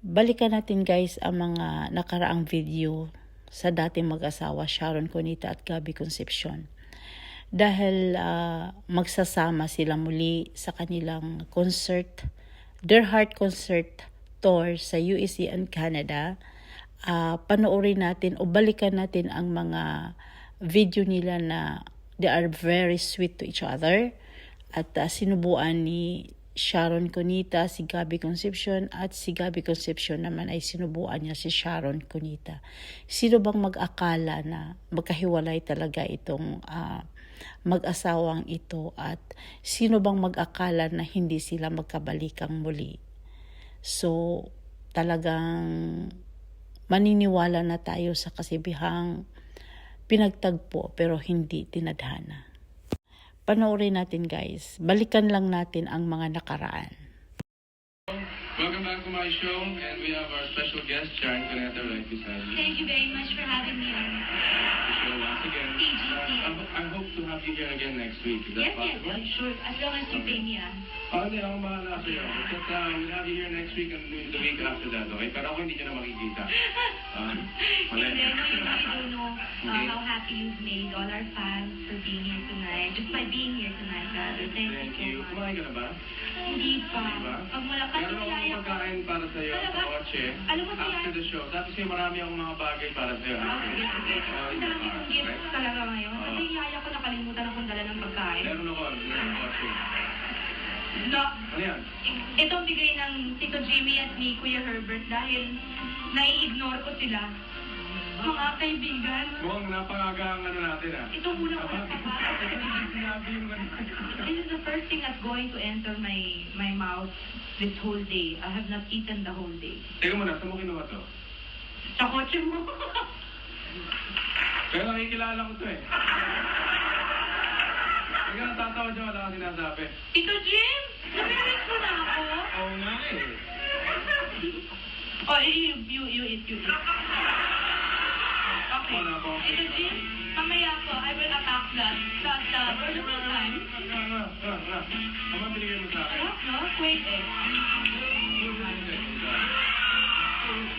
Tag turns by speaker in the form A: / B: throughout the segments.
A: Balikan natin guys ang mga nakaraang video sa dating mag-asawa Sharon Cunita at Gabby Concepcion. Dahil magsasama sila muli sa kanilang concert, Their Heart Concert Tour sa USA and Canada. Panoorin natin o balikan natin ang mga video nila na they are very sweet to each other. At sinubuan ni Sharon Cunita si Gabby Concepcion at si Gabby Concepcion naman ay sinubuan niya si Sharon Cunita. Sino bang mag-akala na magkahiwalay talaga itong mag-asawang ito at sino bang mag-akala na hindi sila magkabalikang muli? So talagang maniniwala na tayo sa kasibihang pinagtagpo pero hindi tinadhana. Panoorin natin guys. Balikan lang natin ang mga nakaraan.
B: Welcome back to my show, and we have our special guest, Sharon Cunita, right beside me.
C: Thank you very much for having me on
B: The show once again.
C: TGC.
B: I hope to have you here again next week. Is that
C: Yes,
B: possible?
C: sure. As long as you pay me,
B: Hindi, ako bahala sa'yo. But we'll have you here next week and the week after that, okay? Pero ako hindi ka na makikita.
C: Hindi, you don't know how happy you've made all our fans for being here tonight. Just by being here tonight, rather.
B: Thank you.
C: So much.
B: Kumain ka na ba?
C: Hindi pa.
B: Diba?
C: Pag wala kasi
B: Meron akong
C: niyaya ko.
B: pagkain para sa'yo sa
C: Talaga?
B: kotse
C: Alam mo,
B: after the show. Tapos may marami akong mga bagay para sa'yo.
C: Sige, sige. Ang dami kong gifts talaga ngayon.
B: Oo.
C: Kasi yaya ko nakalimutan akong dala ng pagkain.
B: Meron ako sa kotse.
C: No.
B: Ano yan?
C: Ito ang bigay ng Tito Jimmy at ni Kuya Herbert dahil nai-ignore ko sila. Mga kaibigan.
B: Mukhang napangaga ang ano natin
C: Ito muna ko na
B: Sinabi yung ano.
C: This is the first thing that's going to enter my mouth this whole day. I have not eaten the whole day.
B: Teka muna, saan mo kinuha to?
C: Sa kotse mo.
B: Pero nakikilala ko to eh. Teka, natatawa siya, wala ka sinasabi.
C: Tito Jim, naminis mo na ako.
B: Oo nga eh.
C: Oh, you eat. Okay.
B: Wala po.
C: Tito Jim, mamaya ako, I will attack that. For the first time.
B: Ano binigay mo sa akin?
C: Sarap, no? Wait eh.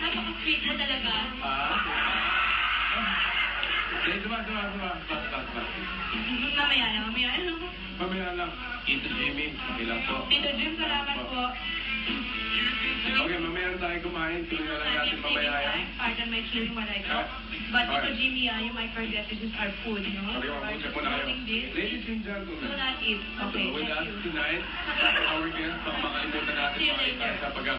C: Napaka-sweet mo talaga.
B: Bas.
C: Mamaya na.
B: Mamaya lang. Tito Jimmy, okay lang po.
C: Tito Jim, salamat po.
B: Okay, mamaya na tayo kumain. Tuloy na lang natin mamaya yan.
C: Pardon my chewing while I talk. But Tito Jimmy, you might forget this is our food, you know?
B: Sorry, mag-usap muna kayo. Ladies and gentlemen,
C: Do not eat. Okay,
B: with
C: thank
B: us
C: you.
B: tonight, our guest, baka makalimutan natin
C: See you
B: makita
C: later.
B: sa pag